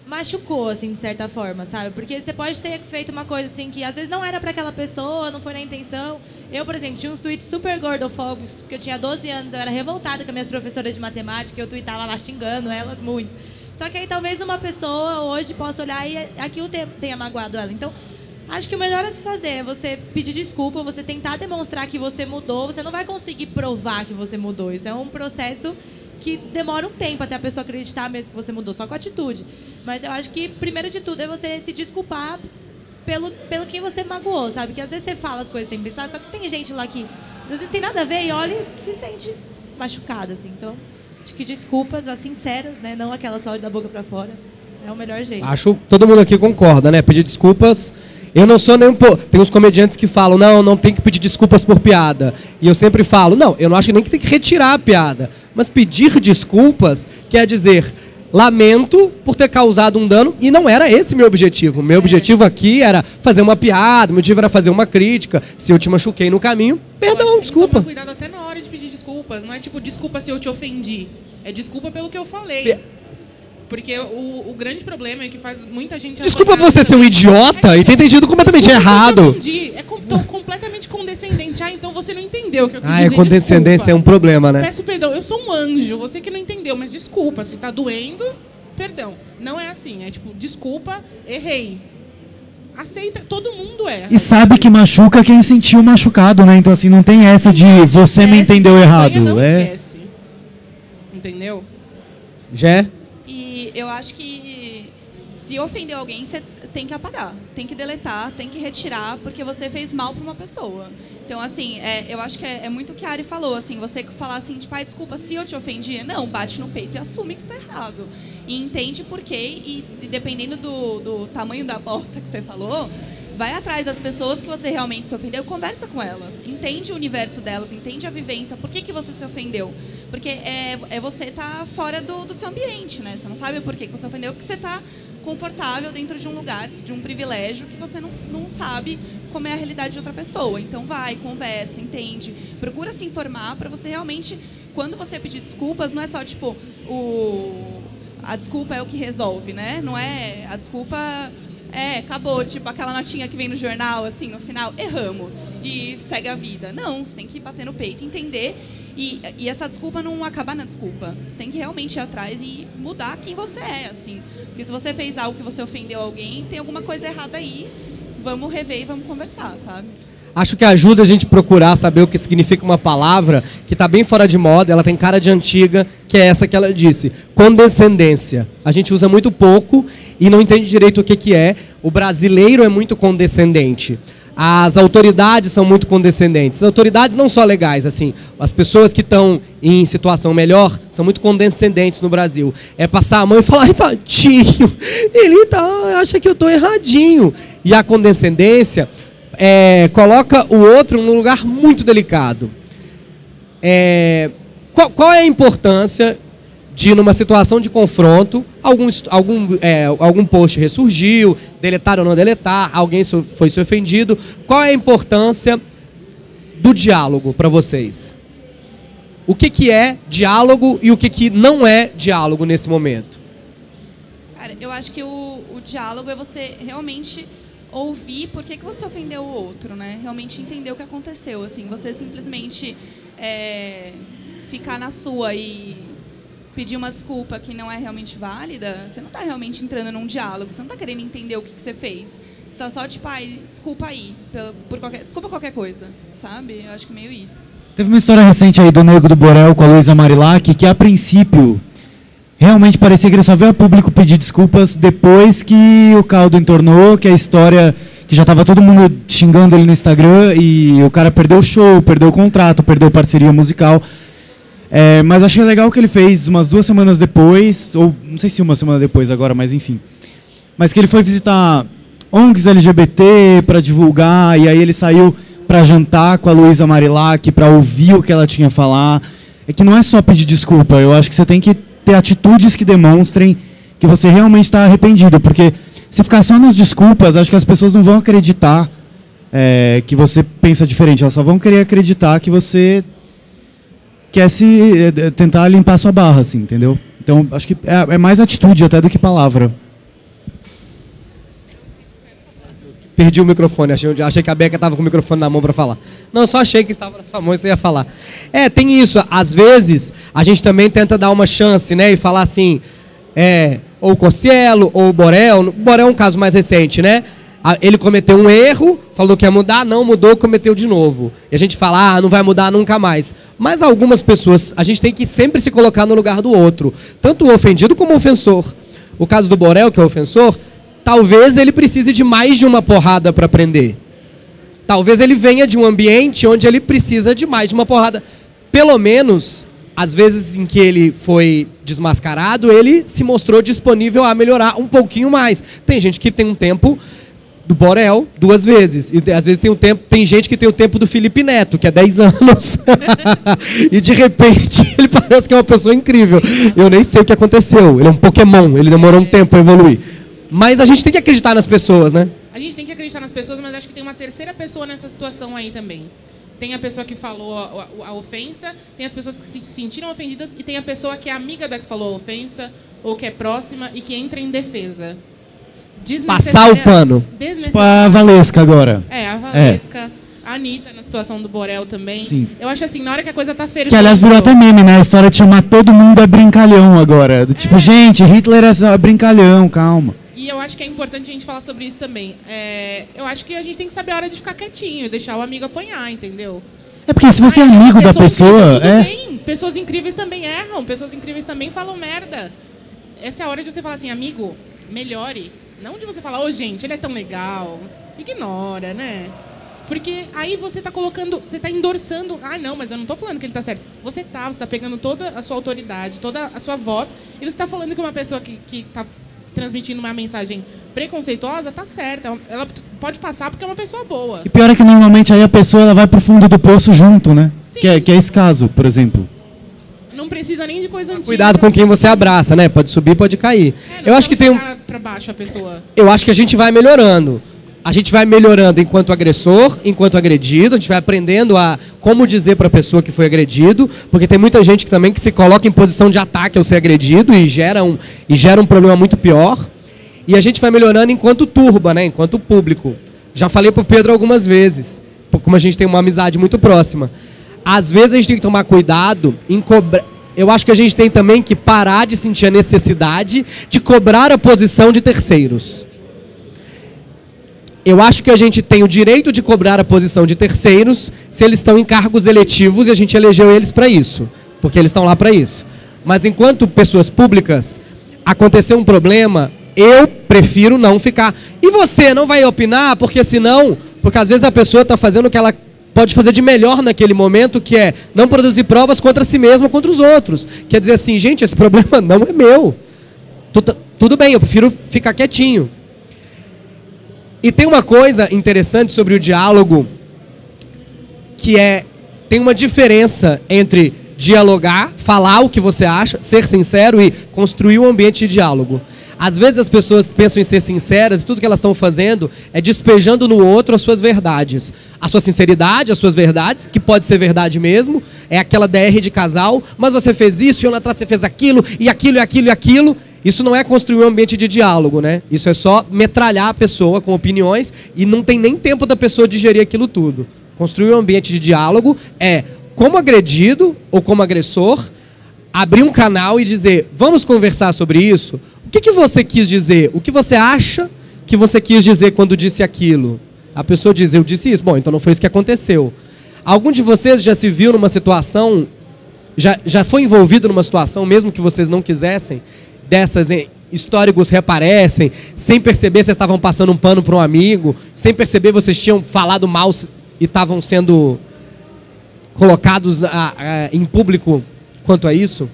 machucou, assim, de certa forma, sabe? Porque você pode ter feito uma coisa, assim, que às vezes não era pra aquela pessoa, não foi na intenção. Eu, por exemplo, tinha uns tweets super gordofóbicos, porque eu tinha 12 anos, eu era revoltada com as minhas professoras de matemática, eu tweetava lá xingando elas muito. Só que aí talvez uma pessoa hoje possa olhar e aquilo tenha magoado ela. Então, acho que o melhor a se fazer é você pedir desculpa, você tentar demonstrar que você mudou. Você não vai conseguir provar que você mudou. Isso é um processo que demora um tempo até a pessoa acreditar mesmo que você mudou, só com a atitude. Mas eu acho que, primeiro de tudo, é você se desculpar pelo quem você magoou, sabe? Que às vezes você fala as coisas sem pensar, só que tem gente lá que às vezes não tem nada a ver e olha e se sente machucado, assim. Então, acho que desculpas, as sinceras, né? Não aquela só da boca pra fora. É o melhor jeito. Acho que todo mundo aqui concorda, né? Pedir desculpas. Eu não sou nem Tem uns comediantes que falam, não tem que pedir desculpas por piada. E eu sempre falo, não, eu não acho nem que tem que retirar a piada. Mas pedir desculpas quer dizer, lamento por ter causado um dano, e não era esse meu objetivo. Meu objetivo aqui era fazer uma piada, meu objetivo era fazer uma crítica. Se eu te machuquei no caminho, perdão, desculpa. Toma cuidado até na hora de pedir desculpas. Não é tipo, desculpa se eu te ofendi. É desculpa pelo que eu falei. Porque o grande problema é que faz muita gente... Desculpa você ser um idiota e ter entendido completamente errado. Tô completamente condescendente. Então você não entendeu o que eu quis Ah, dizer. condescendência Desculpa. é um problema, né? Peço perdão, eu sou um anjo, você que não entendeu, mas desculpa, se tá doendo, perdão. Não é assim, é tipo, desculpa, errei. Aceita, todo mundo erra. E sabe que machuca quem sentiu machucado, né? Então, assim, não tem essa de você me entendeu errado. Não esquece. Entendeu? Jé? E eu acho que se ofender alguém, você tem que apagar, tem que deletar, tem que retirar, porque você fez mal para uma pessoa. Então, assim, eu acho que é muito o que a Ari falou, assim, você falar assim, tipo, desculpa, se eu te ofendi, não, bate no peito e assume que está errado. E entende por quê, e dependendo do tamanho da bosta que você falou, vai atrás das pessoas que você realmente se ofendeu, conversa com elas, entende o universo delas, entende a vivência, por que você se ofendeu. Porque você tá fora do seu ambiente, né? Você não sabe por que você ofendeu, porque você tá confortável dentro de um lugar, de um privilégio que você não sabe como é a realidade de outra pessoa. Então vai, conversa, entende, procura se informar para você realmente, quando você pedir desculpas, não é só tipo a desculpa é o que resolve, né? Não é a desculpa acabou, tipo aquela notinha que vem no jornal, assim, no final, erramos e segue a vida. Não, você tem que bater no peito, entender e essa desculpa não acabar na desculpa. Você tem que realmente ir atrás e mudar quem você é, assim. Porque se você fez algo que você ofendeu alguém, tem alguma coisa errada aí, vamos rever e vamos conversar, sabe? Acho que ajuda a gente procurar saber o que significa uma palavra que está bem fora de moda, ela tem cara de antiga, que é essa que ela disse, condescendência. A gente usa muito pouco e não entende direito o que é. O brasileiro é muito condescendente. As autoridades são muito condescendentes. As autoridades não só legais, assim, as pessoas que estão em situação melhor são muito condescendentes no Brasil. É passar a mão e falar, ai, tadinho, ele acha que eu estou erradinho. E a condescendência coloca o outro num lugar muito delicado. Qual é a importância de, numa situação de confronto, algum post ressurgiu, deletar ou não deletar, alguém foi se ofendido. Qual é a importância do diálogo para vocês? O que é diálogo e o que não é diálogo nesse momento? Cara, eu acho que o diálogo é você realmente ouvir por que você ofendeu o outro, né? Realmente entender o que aconteceu, assim. Você simplesmente ficar na sua e pedir uma desculpa que não é realmente válida, você não está realmente entrando num diálogo, você não está querendo entender o que você fez. Você está só tipo, desculpa aí, desculpa qualquer coisa, sabe? Eu acho que meio isso. Teve uma história recente aí do Nego do Borel com a Luísa Marilac, que a princípio realmente parecia que ele só veio a público pedir desculpas depois que o caldo entornou, que a história, que já estava todo mundo xingando ele no Instagram e o cara perdeu o show, perdeu o contrato, perdeu parceria musical. Mas achei legal o que ele fez umas 2 semanas depois, ou não sei se uma semana depois agora, mas enfim. Mas que ele foi visitar ONGs LGBT para divulgar, e aí ele saiu para jantar com a Luísa Marilac, para ouvir o que ela tinha a falar. É que não é só pedir desculpa, eu acho que você tem que ter atitudes que demonstrem que você realmente está arrependido, porque se ficar só nas desculpas, acho que as pessoas não vão acreditar que você pensa diferente, elas só vão querer acreditar que você quer tentar limpar sua barra, assim, entendeu? Então, acho que é mais atitude até do que palavra. Perdi o microfone, achei que a Beca estava com o microfone na mão para falar. Não, eu só achei que estava na sua mão e você ia falar. Tem isso. Às vezes, a gente também tenta dar uma chance, né? E falar assim, ou o Cossielo, ou o Borel. O Borel é um caso mais recente, né? Ele cometeu um erro, falou que ia mudar, não mudou, cometeu de novo. E a gente fala, não vai mudar nunca mais. Mas algumas pessoas, a gente tem que sempre se colocar no lugar do outro. Tanto o ofendido como o ofensor. O caso do Borel, que é o ofensor, talvez ele precise de mais de uma porrada para aprender. Talvez ele venha de um ambiente onde ele precisa de mais de uma porrada. Pelo menos, às vezes em que ele foi desmascarado, ele se mostrou disponível a melhorar um pouquinho mais. Tem gente que tem um tempo do Borel 2 vezes. E às vezes tem gente que tem o tempo do Felipe Neto, que é 10 anos. E de repente ele parece que é uma pessoa incrível. Eu nem sei o que aconteceu. Ele é um Pokémon, ele demorou um tempo para evoluir. Mas a gente tem que acreditar nas pessoas, né? A gente tem que acreditar nas pessoas, mas acho que tem uma terceira pessoa nessa situação aí também. Tem a pessoa que falou a ofensa, tem as pessoas que se sentiram ofendidas e tem a pessoa que é amiga da que falou a ofensa ou que é próxima e que entra em defesa. Passar o pano. Tipo a Valesca agora. A Valesca, a Anitta na situação do Borel também. Sim. Eu acho assim, na hora que a coisa tá fervendo... Que aliás virou até meme, né? A história de chamar todo mundo a brincalhão agora. Tipo, gente, Hitler é brincalhão, calma. E eu acho que é importante a gente falar sobre isso também. Eu acho que a gente tem que saber a hora de ficar quietinho e deixar o amigo apanhar, entendeu? É porque se você é amigo da pessoa... Tudo bem. Pessoas incríveis também erram, pessoas incríveis também falam merda. Essa é a hora de você falar assim, amigo, melhore. Não de você falar, gente, ele é tão legal. Ignora, né? Porque aí você tá colocando, você tá endossando. Não, mas eu não tô falando que ele tá certo. Você tá pegando toda a sua autoridade, toda a sua voz, e você tá falando que uma pessoa que tá transmitindo uma mensagem preconceituosa tá certa. Ela pode passar porque é uma pessoa boa. E pior é que normalmente aí a pessoa ela vai pro fundo do poço junto, né? Sim. Que é esse caso, por exemplo. Não precisa nem de coisa antiga. Cuidado com quem você abraça, né? Pode subir, pode cair. Não eu acho que tem pra baixo a pessoa. Eu acho que a gente vai melhorando. A gente vai melhorando enquanto agressor, enquanto agredido. A gente vai aprendendo a como dizer para a pessoa que foi agredido, porque tem muita gente que também que se coloca em posição de ataque ao ser agredido e gera um problema muito pior. E a gente vai melhorando enquanto turba, né? Enquanto público. Já falei pro Pedro algumas vezes, como a gente tem uma amizade muito próxima. Às vezes a gente tem que tomar cuidado em cobrar. Eu acho que a gente tem também que parar de sentir a necessidade de cobrar a posição de terceiros. Eu acho que a gente tem o direito de cobrar a posição de terceiros se eles estão em cargos eletivos e a gente elegeu eles para isso, porque eles estão lá para isso. Mas enquanto pessoas públicas, aconteceu um problema, eu prefiro não ficar. E você não vai opinar, porque senão... Porque às vezes a pessoa está fazendo o que ela pode fazer de melhor naquele momento, que é não produzir provas contra si mesma ou contra os outros. Quer dizer assim, gente, esse problema não é meu. Tudo bem, eu prefiro ficar quietinho. E tem uma coisa interessante sobre o diálogo, que tem uma diferença entre dialogar, falar o que você acha, ser sincero e construir um ambiente de diálogo. Às vezes as pessoas pensam em ser sinceras e tudo que elas estão fazendo é despejando no outro as suas verdades. A sua sinceridade, as suas verdades, que pode ser verdade mesmo, é aquela DR de casal, mas você fez isso, e lá atrás você fez aquilo, e aquilo, e aquilo, e aquilo. Isso não é construir um ambiente de diálogo, né? Isso é só metralhar a pessoa com opiniões e não tem nem tempo da pessoa digerir aquilo tudo. Construir um ambiente de diálogo é, como agredido ou como agressor, abrir um canal e dizer, vamos conversar sobre isso? O que você quis dizer? O que você acha que você quis dizer quando disse aquilo? A pessoa diz, eu disse isso. Bom, então não foi isso que aconteceu. Algum de vocês já se viu numa situação, já foi envolvido numa situação, mesmo que vocês não quisessem, dessas históricos reaparecem, sem perceber vocês estavam passando um pano para um amigo, sem perceber vocês tinham falado mal e estavam sendo colocados em público quanto a isso?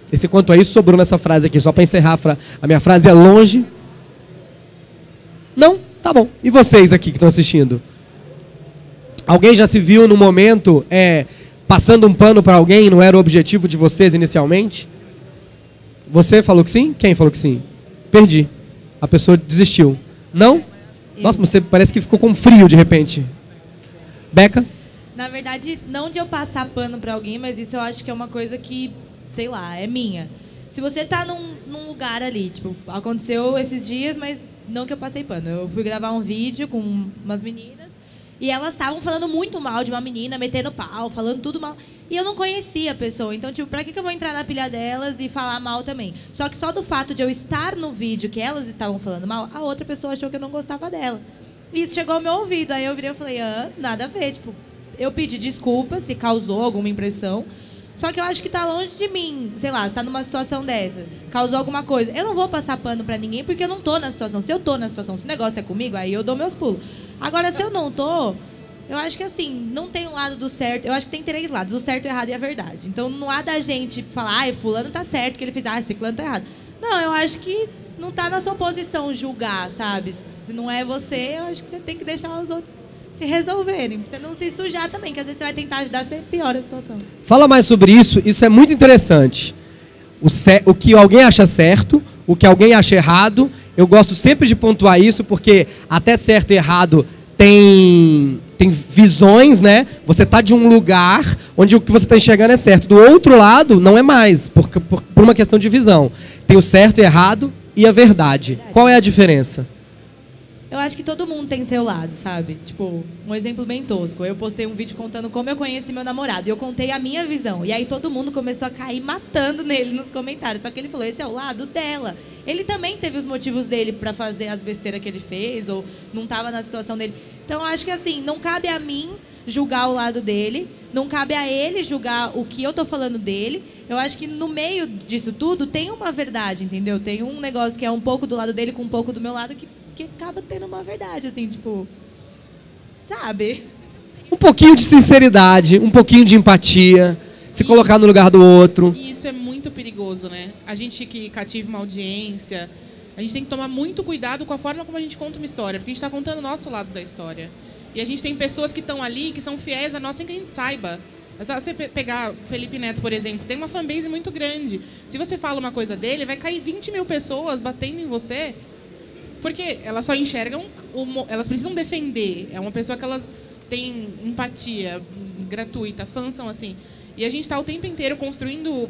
Esse quanto a isso sobrou nessa frase aqui, só para encerrar a minha frase é longe. Não? Tá bom. E vocês aqui que estão assistindo? Alguém já se viu no momento passando um pano para alguém, não era o objetivo de vocês inicialmente? Você falou que sim? Quem falou que sim? Perdi. A pessoa desistiu. Não? Nossa, você parece que ficou com frio de repente. Beca? Na verdade, não de eu passar pano pra alguém, mas isso eu acho que é uma coisa que, sei lá, é minha. Se você tá num lugar ali, tipo, aconteceu esses dias, mas não que eu passei pano. Eu fui gravar um vídeo com umas meninas e elas estavam falando muito mal de uma menina, metendo pau, falando tudo mal. E eu não conhecia a pessoa. Então, tipo, pra que eu vou entrar na pilha delas e falar mal também? Só que só do fato de eu estar no vídeo que elas estavam falando mal, a outra pessoa achou que eu não gostava dela. E isso chegou ao meu ouvido. Aí eu virei e falei, nada a ver. Tipo, eu pedi desculpa se causou alguma impressão. Só que eu acho que tá longe de mim. Sei lá, você tá numa situação dessa, causou alguma coisa. Eu não vou passar pano pra ninguém porque eu não tô na situação. Se eu tô na situação, se o negócio é comigo, aí eu dou meus pulos. Agora, se eu não tô, eu acho que assim, não tem um lado do certo. Eu acho que tem 3 lados, o certo, o errado e a verdade. Então não há da gente falar, fulano tá certo que ele fez, ciclano tá errado. Não, eu acho que não tá na sua posição julgar, sabe? Se não é você, eu acho que você tem que deixar os outros se resolverem, pra você não se sujar também, que às vezes você vai tentar ajudar, você piora a situação. Fala mais sobre isso, isso é muito interessante. O que alguém acha certo, o que alguém acha errado, eu gosto sempre de pontuar isso, porque até certo e errado tem visões, né? Você tá de um lugar, onde o que você está enxergando é certo. Do outro lado, não é mais, por uma questão de visão. Tem o certo e errado e a verdade. Qual é a diferença? Eu acho que todo mundo tem seu lado, sabe? Tipo, um exemplo bem tosco. Eu postei um vídeo contando como eu conheci meu namorado. E eu contei a minha visão. E aí todo mundo começou a cair matando nele nos comentários. Só que ele falou, esse é o lado dela. Ele também teve os motivos dele pra fazer as besteiras que ele fez. Ou não estava na situação dele. Então, eu acho que assim, não cabe a mim julgar o lado dele. Não cabe a ele julgar o que eu tô falando dele. Eu acho que no meio disso tudo tem uma verdade, entendeu? Tem um negócio que é um pouco do lado dele com um pouco do meu lado que acaba tendo uma verdade, assim, tipo... Sabe? Um pouquinho de sinceridade, um pouquinho de empatia, se colocar no lugar do outro. E isso é muito perigoso, né? A gente que cativa uma audiência, a gente tem que tomar muito cuidado com a forma como a gente conta uma história, porque a gente está contando o nosso lado da história. E a gente tem pessoas que estão ali, que são fiéis a nós sem que a gente saiba. É só você pegar o Felipe Neto, por exemplo, tem uma fanbase muito grande. Se você fala uma coisa dele, vai cair 20 mil pessoas batendo em você... Porque elas só enxergam, elas precisam defender. É uma pessoa que elas têm empatia gratuita, fãs são assim. E a gente está o tempo inteiro construindo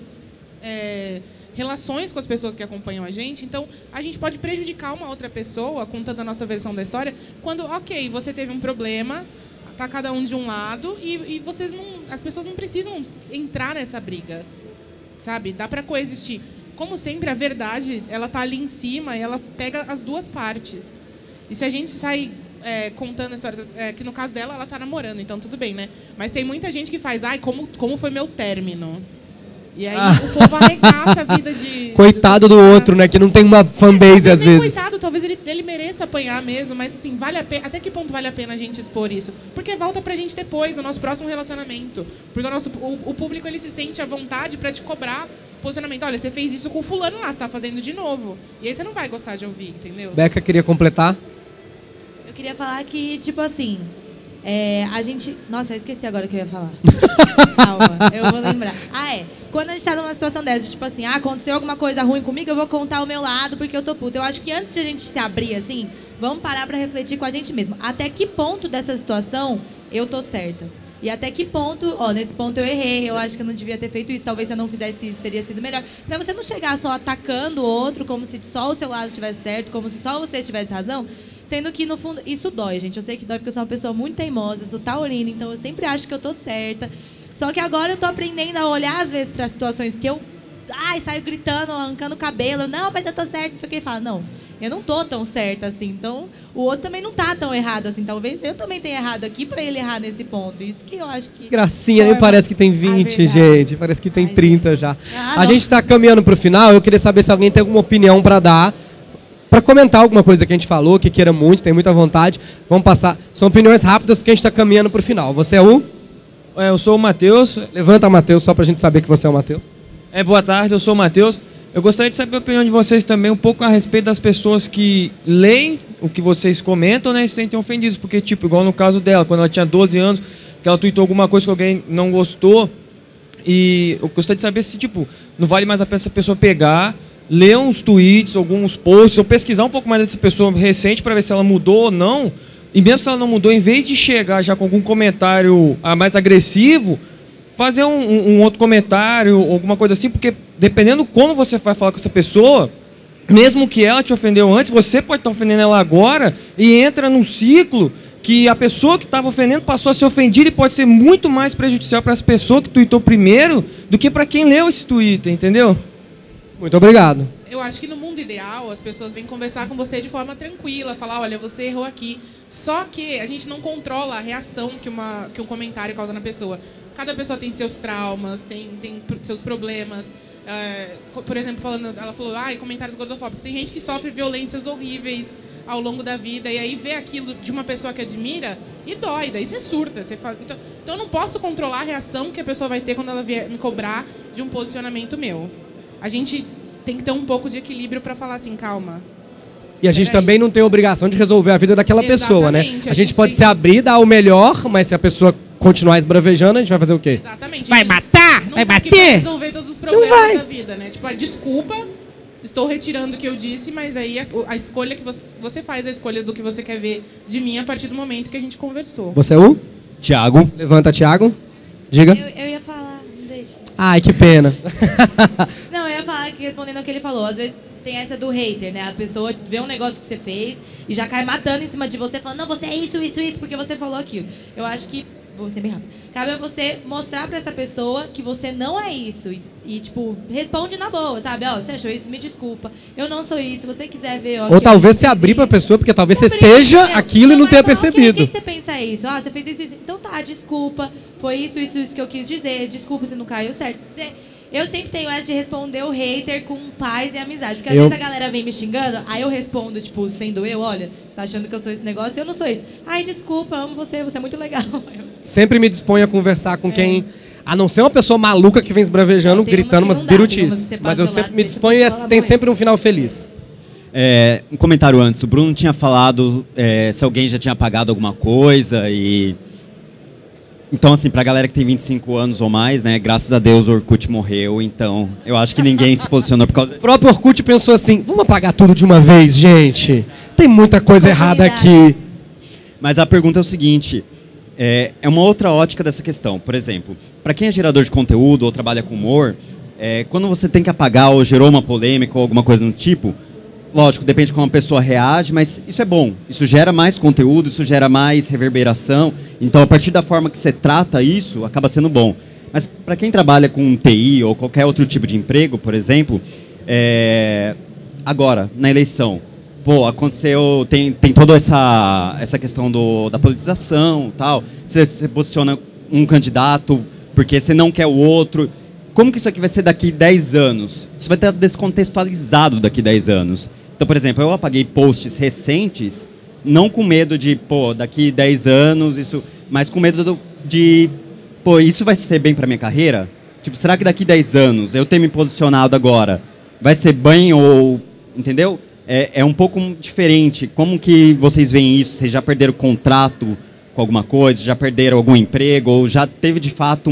relações com as pessoas que acompanham a gente. Então, a gente pode prejudicar uma outra pessoa, contando a nossa versão da história, quando, ok, você teve um problema, tá cada um de um lado, e vocês não, as pessoas não precisam entrar nessa briga, sabe? Dá para coexistir. Como sempre, a verdade, ela tá ali em cima e ela pega as duas partes. E se a gente sai contando a história, que no caso dela, ela tá namorando, então tudo bem, né? Mas tem muita gente que faz, como foi meu término? E aí o povo arregaça a vida de... Coitado do outro, né? Que não tem uma fanbase às vezes. Coitado, talvez ele mereça apanhar mesmo, mas assim, vale a pena, até que ponto vale a pena a gente expor isso? Porque volta pra gente depois, no nosso próximo relacionamento. Porque o público, ele se sente à vontade pra te cobrar posicionamento. Olha, você fez isso com o fulano lá, você tá fazendo de novo. E aí você não vai gostar de ouvir, entendeu? Beca queria completar? Eu queria falar que, tipo assim... a gente... Nossa, eu esqueci agora o que eu ia falar. Calma, eu vou lembrar. Quando a gente tá numa situação dessa, tipo assim, aconteceu alguma coisa ruim comigo, eu vou contar o meu lado porque eu tô puta. Eu acho que antes de a gente se abrir assim, vamos parar pra refletir com a gente mesmo. Até que ponto dessa situação eu tô certa? E até que ponto, nesse ponto eu errei, eu acho que eu não devia ter feito isso, talvez se eu não fizesse isso teria sido melhor. Pra você não chegar só atacando o outro como se só o seu lado estivesse certo, como se só você tivesse razão. Sendo que, no fundo, isso dói, gente. Eu sei que dói porque eu sou uma pessoa muito teimosa, eu sou taurina, então eu sempre acho que eu tô certa. Só que agora eu tô aprendendo a olhar, às vezes, para situações que eu saio gritando, arrancando o cabelo. Não, mas eu tô certa, isso aqui. E fala, não, eu não tô tão certa assim. Então, o outro também não tá tão errado assim. Talvez eu também tenha errado aqui para ele errar nesse ponto. Isso que eu acho que... Gracinha, nem parece que tem 20, gente. Parece que tem 30 já. A gente tá caminhando pro final. Eu queria saber se alguém tem alguma opinião para dar. Para comentar alguma coisa que a gente falou, que queira muito, tem muita vontade. Vamos passar. São opiniões rápidas porque a gente está caminhando para o final. Você é o? Eu sou o Matheus. Levanta, Matheus, só para a gente saber que você é o Matheus. Boa tarde, eu sou o Matheus. Eu gostaria de saber a opinião de vocês também um pouco a respeito das pessoas que leem o que vocês comentam, né, e se sentem ofendidos. Porque, tipo, igual no caso dela, quando ela tinha 12 anos, que ela tweetou alguma coisa que alguém não gostou. E eu gostaria de saber se, tipo, não vale mais a pena essa pessoa pegar... ler uns tweets, alguns posts, ou pesquisar um pouco mais dessa pessoa recente para ver se ela mudou ou não. E mesmo se ela não mudou, em vez de chegar já com algum comentário mais agressivo, fazer um outro comentário, alguma coisa assim, porque dependendo como você vai falar com essa pessoa, mesmo que ela te ofendeu antes, você pode estar ofendendo ela agora e entra num ciclo que a pessoa que estava ofendendo passou a ser ofendida e pode ser muito mais prejudicial para essa pessoa que tweetou primeiro do que para quem leu esse Twitter, entendeu? Muito obrigado. Eu acho que no mundo ideal, as pessoas vêm conversar com você de forma tranquila, falar, olha, você errou aqui. Só que a gente não controla a reação que um comentário causa na pessoa. Cada pessoa tem seus traumas, tem seus problemas. Por exemplo, ela falou, comentários gordofóbicos. Tem gente que sofre violências horríveis ao longo da vida, e aí vê aquilo de uma pessoa que admira e dói, daí você surta. Então eu não posso controlar a reação que a pessoa vai ter quando ela vier me cobrar de um posicionamento meu. A gente tem que ter um pouco de equilíbrio para falar assim, calma. E a gente também não tem obrigação de resolver a vida daquela pessoa, né? A gente pode se abrir, dar o melhor, mas se a pessoa continuar esbravejando, a gente vai fazer o quê? Exatamente. Vai matar? Vai bater? Não resolver todos os problemas da vida, né? Tipo, desculpa, estou retirando o que eu disse, mas aí a escolha que você faz, a escolha do que você quer ver de mim a partir do momento que a gente conversou. Você é o? Tiago. Levanta, Tiago. Diga. Eu ia Ai, que pena. Não, eu ia falar que respondendo ao que ele falou, às vezes tem essa do hater, né? A pessoa vê um negócio que você fez e já cai matando em cima de você, falando, não, você é isso, porque você falou aquilo. Eu acho que, vou ser bem rápido, cabe a você mostrar pra essa pessoa que você não é isso. E tipo, responde na boa, sabe? Ó, você achou isso, me desculpa. Eu não sou isso, se você quiser ver... Ó, Ou talvez você abrir pra pessoa, porque talvez você seja aquilo e não tenha percebido. O que você pensa isso? Ah, você fez isso. Então tá, desculpa. Foi isso que eu quis dizer. Desculpa se não caiu certo. Eu sempre tenho essa de responder o hater com paz e amizade. Porque às vezes a galera vem me xingando, aí eu respondo, tipo, sendo eu, olha, você tá achando que eu sou esse negócio e eu não sou isso. Ai, desculpa, amo você é muito legal. Sempre me disponho a conversar com quem... A não ser uma pessoa maluca que vem esbravejando, gritando umas birutices. Mas eu sempre me disponho e tem sempre um final feliz. Um comentário antes. O Bruno tinha falado se alguém já tinha pagado alguma coisa e... Então, assim, pra galera que tem 25 anos ou mais, né, graças a Deus o Orkut morreu, então eu acho que ninguém se posicionou por causa... O próprio Orkut pensou assim, vamos apagar tudo de uma vez, gente. Tem muita coisa errada aqui. Mas a pergunta é o seguinte, é uma outra ótica dessa questão. Por exemplo, para quem é gerador de conteúdo ou trabalha com humor, quando você tem que apagar ou gerou uma polêmica ou alguma coisa do tipo, lógico, depende de como a pessoa reage, mas isso é bom. Isso gera mais conteúdo, isso gera mais reverberação. Então, a partir da forma que você trata isso, acaba sendo bom. Mas para quem trabalha com TI ou qualquer outro tipo de emprego, por exemplo, agora, na eleição, aconteceu, tem toda essa questão da politização, tal. Você posiciona um candidato porque você não quer o outro. Como que isso aqui vai ser daqui 10 anos? Isso vai estar descontextualizado daqui 10 anos. Então, por exemplo, eu apaguei posts recentes, não com medo de, daqui 10 anos, mas com medo de, isso vai ser bem para minha carreira? Tipo, será que daqui 10 anos, eu ter me posicionado agora, vai ser bem ou... Entendeu? É um pouco diferente. Como que vocês veem isso? Vocês já perderam contrato com alguma coisa? Já perderam algum emprego? Ou já teve, de fato,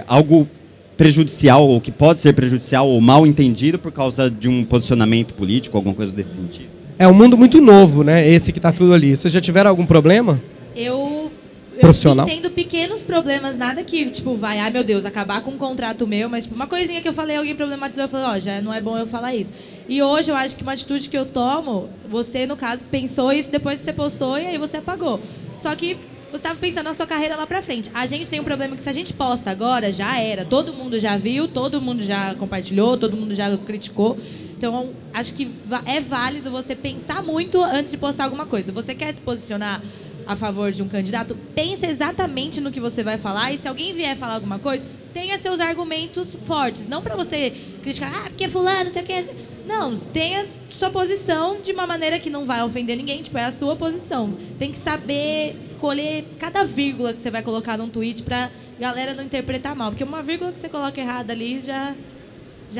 algo prejudicial, ou que pode ser prejudicial ou mal entendido por causa de um posicionamento político, alguma coisa desse sentido? É um mundo muito novo, né? Esse que tá tudo ali. Vocês já tiveram algum problema? Eu Profissional? entendo pequenos problemas, nada que, tipo, vai, ai meu Deus, acabar com um contrato meu, mas tipo, uma coisinha que eu falei, alguém problematizou, eu falei, já não é bom eu falar isso. E hoje eu acho que uma atitude que eu tomo, você, no caso, pensou isso depois que você postou e aí você apagou. Só que você estava pensando na sua carreira lá pra frente. A gente tem um problema que se a gente posta agora, já era. Todo mundo já viu, todo mundo já compartilhou, todo mundo já criticou. Então, acho que é válido você pensar muito antes de postar alguma coisa. Você quer se posicionar a favor de um candidato? Pense exatamente no que você vai falar. E se alguém vier falar alguma coisa, tenha seus argumentos fortes. Não pra você criticar, porque fulano, não sei o que. Não, tenha sua posição de uma maneira que não vai ofender ninguém, tipo, é a sua posição. Tem que saber escolher cada vírgula que você vai colocar num tweet pra galera não interpretar mal, porque uma vírgula que você coloca errada ali já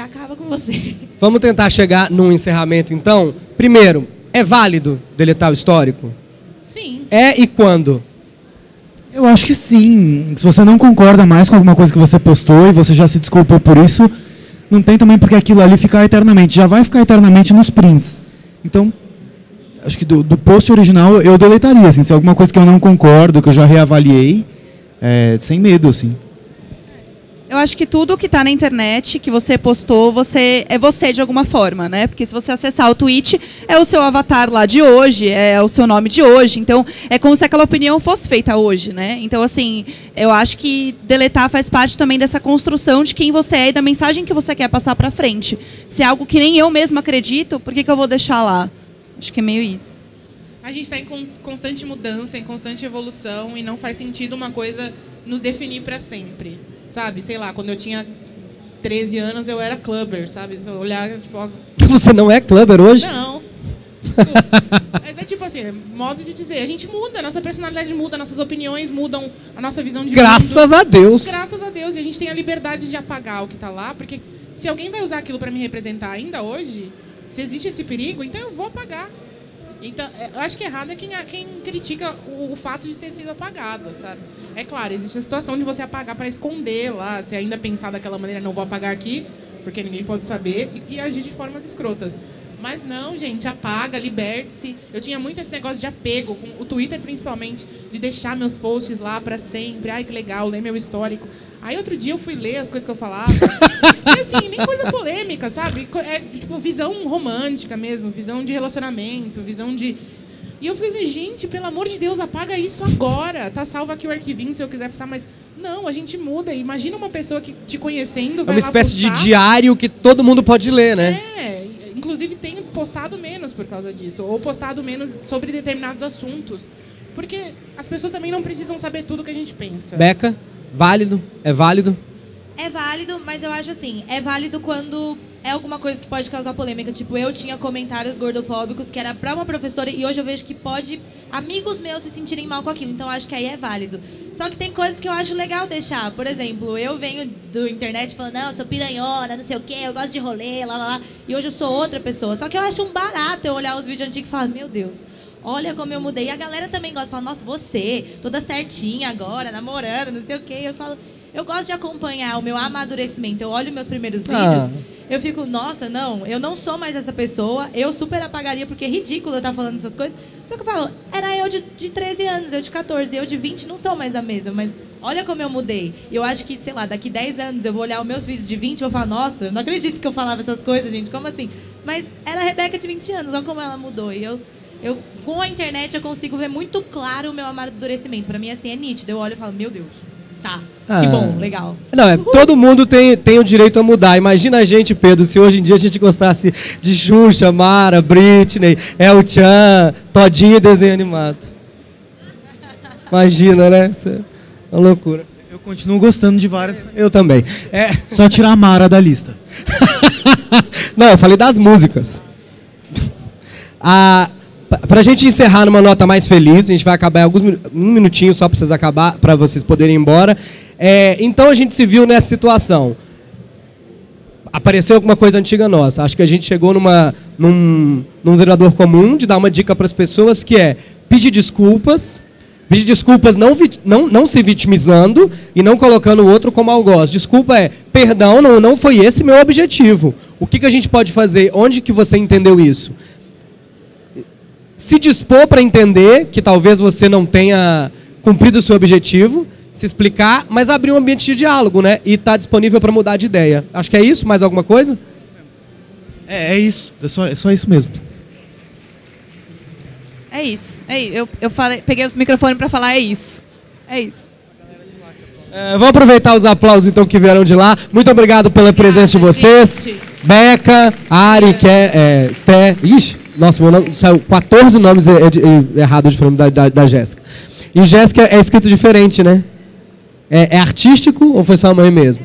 acaba com você. Vamos tentar chegar num encerramento, então. Primeiro, é válido deletar o histórico? Sim. E quando? Eu acho que sim. Se você não concorda mais com alguma coisa que você postou e você já se desculpou por isso, não tem também porque aquilo ali ficar eternamente. Já vai ficar eternamente nos prints. Então, acho que do post original eu deletaria, assim, se é alguma coisa que eu não concordo, que eu já reavaliei, sem medo, assim. Eu acho que tudo que está na internet, que você postou, é você de alguma forma, né? Porque se você acessar o tweet, é o seu avatar lá de hoje, é o seu nome de hoje. Então, é como se aquela opinião fosse feita hoje, né? Então, assim, eu acho que deletar faz parte também dessa construção de quem você é e da mensagem que você quer passar para frente. Se é algo que nem eu mesma acredito, por que eu vou deixar lá? Acho que é meio isso. A gente está em constante mudança, em constante evolução, e não faz sentido uma coisa nos definir para sempre. Sabe, sei lá, quando eu tinha 13 anos eu era clubber, sabe? Se eu olhar, tipo... Você não é clubber hoje? Não. Desculpa. Mas é tipo assim, modo de dizer, a gente muda, a nossa personalidade muda, nossas opiniões mudam, a nossa visão de Graças a Deus. Graças a Deus. E a gente tem a liberdade de apagar o que está lá, porque se alguém vai usar aquilo para me representar ainda hoje, se existe esse perigo, então eu vou apagar. Então, eu acho que errado é quem critica o fato de ter sido apagado, sabe? É claro, existe a situação de você apagar para esconder lá, se ainda pensar daquela maneira, não vou apagar aqui, porque ninguém pode saber, e agir de formas escrotas. Mas não, gente, apaga, liberte-se. Eu tinha muito esse negócio de apego, com o Twitter principalmente, de deixar meus posts lá para sempre. Ai, que legal, ler meu histórico. Aí outro dia eu fui ler as coisas que eu falava. E assim, nem coisa polêmica, sabe? É tipo visão romântica mesmo, visão de relacionamento, visão de... E eu falei assim, gente, pelo amor de Deus, apaga isso agora. Tá salvo aqui o arquivinho se eu quiser passar, mas não, a gente muda. Imagina uma pessoa que te conhecendo vai É uma lá espécie de postar. diário que todo mundo pode ler, né? Inclusive tenho postado menos por causa disso, ou postado menos sobre determinados assuntos. Porque as pessoas também não precisam saber tudo que a gente pensa. Beca, válido? É válido? É válido, mas eu acho assim, é válido quando é alguma coisa que pode causar polêmica. Tipo, eu tinha comentários gordofóbicos que era pra uma professora e hoje eu vejo que pode amigos meus se sentirem mal com aquilo. Então eu acho que aí é válido. Só que tem coisas que eu acho legal deixar. Por exemplo, eu venho do internet falando, não, eu sou piranhona, não sei o quê, eu gosto de rolê, lá, lá, lá. E hoje eu sou outra pessoa. Só que eu acho um barato eu olhar os vídeos antigos e falar, meu Deus, olha como eu mudei. E a galera também gosta, fala, nossa, você, toda certinha agora, namorando, não sei o quê. Eu falo... Eu gosto de acompanhar o meu amadurecimento. Eu olho meus primeiros vídeos, eu fico, nossa, não, eu não sou mais essa pessoa, eu super apagaria, porque é ridículo eu estar falando essas coisas. Só que eu falo, era eu de 13 anos, eu de 14, eu de 20 não sou mais a mesma, mas olha como eu mudei. E eu acho que, sei lá, daqui 10 anos eu vou olhar os meus vídeos de 20 e vou falar, nossa, eu não acredito que eu falava essas coisas, gente, como assim? Mas era a Rebeca de 20 anos, olha como ela mudou. E eu com a internet, eu consigo ver muito claro o meu amadurecimento. Pra mim, assim, é nítido. Eu olho e falo, meu Deus. Tá, que bom, legal. Não, todo mundo tem o direito a mudar. Imagina a gente, Pedro, se hoje em dia a gente gostasse de Xuxa, Mara, Britney, El Chan, Todinho e desenho animado. Imagina, né? Isso é uma loucura. Eu continuo gostando de várias. Eu também. Só tirar a Mara da lista. Não, eu falei das músicas. Pra gente encerrar numa nota mais feliz, a gente vai acabar em um minutinho só para vocês poderem ir embora. Então a gente se viu nessa situação. Apareceu alguma coisa antiga nossa. Acho que a gente chegou num denominador comum de dar uma dica para as pessoas, que é pedir desculpas. Pedir desculpas não se vitimizando e não colocando o outro como algoz. Desculpa perdão, não foi esse meu objetivo. O que a gente pode fazer? Onde que você entendeu isso? Se dispor para entender que talvez você não tenha cumprido o seu objetivo, se explicar, mas abrir um ambiente de diálogo, né? E estar disponível para mudar de ideia. Acho que é isso. Mais alguma coisa? É isso. É só isso mesmo. É isso. Eu peguei o microfone para falar, é isso. É isso. Vamos aproveitar os aplausos então que vieram de lá. Muito obrigado pela presença de vocês. Gente. Beca, Ari, Sté. Ixi, nossa, meu nome saiu 14 nomes errados de nome da Jéssica. E Jéssica é escrito diferente, né? É artístico ou foi sua mãe mesmo?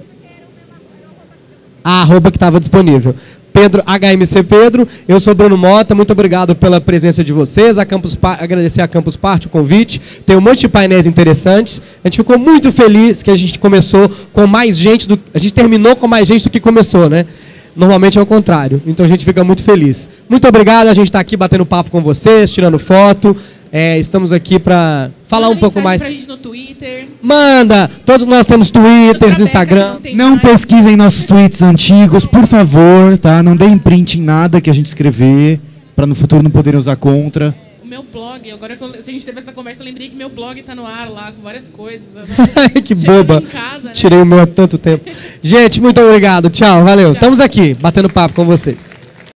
A roupa que estava disponível. Pedro, HMC Pedro, eu sou Bruno Mota, muito obrigado pela presença de vocês, agradecer a Campus Party o convite, tem um monte de painéis interessantes, a gente ficou muito feliz que a gente começou com mais gente, a gente terminou com mais gente do que começou, né? Normalmente é o contrário, então a gente fica muito feliz. Muito obrigado, a gente está aqui batendo papo com vocês, tirando foto, estamos aqui para falar um pouco mais. Pra gente no Twitter. Manda! Todos nós temos Twitters, Instagram. Não pesquisem nossos tweets antigos, por favor, tá? Não deem print em nada que a gente escrever, para no futuro não poderem usar contra. O meu blog, agora que a gente teve essa conversa, eu lembrei que meu blog tá no ar lá, com várias coisas. Que boba. Em casa, né? Tirei o meu há tanto tempo. Gente, muito obrigado. Tchau, valeu. Tchau. Estamos aqui, batendo papo com vocês.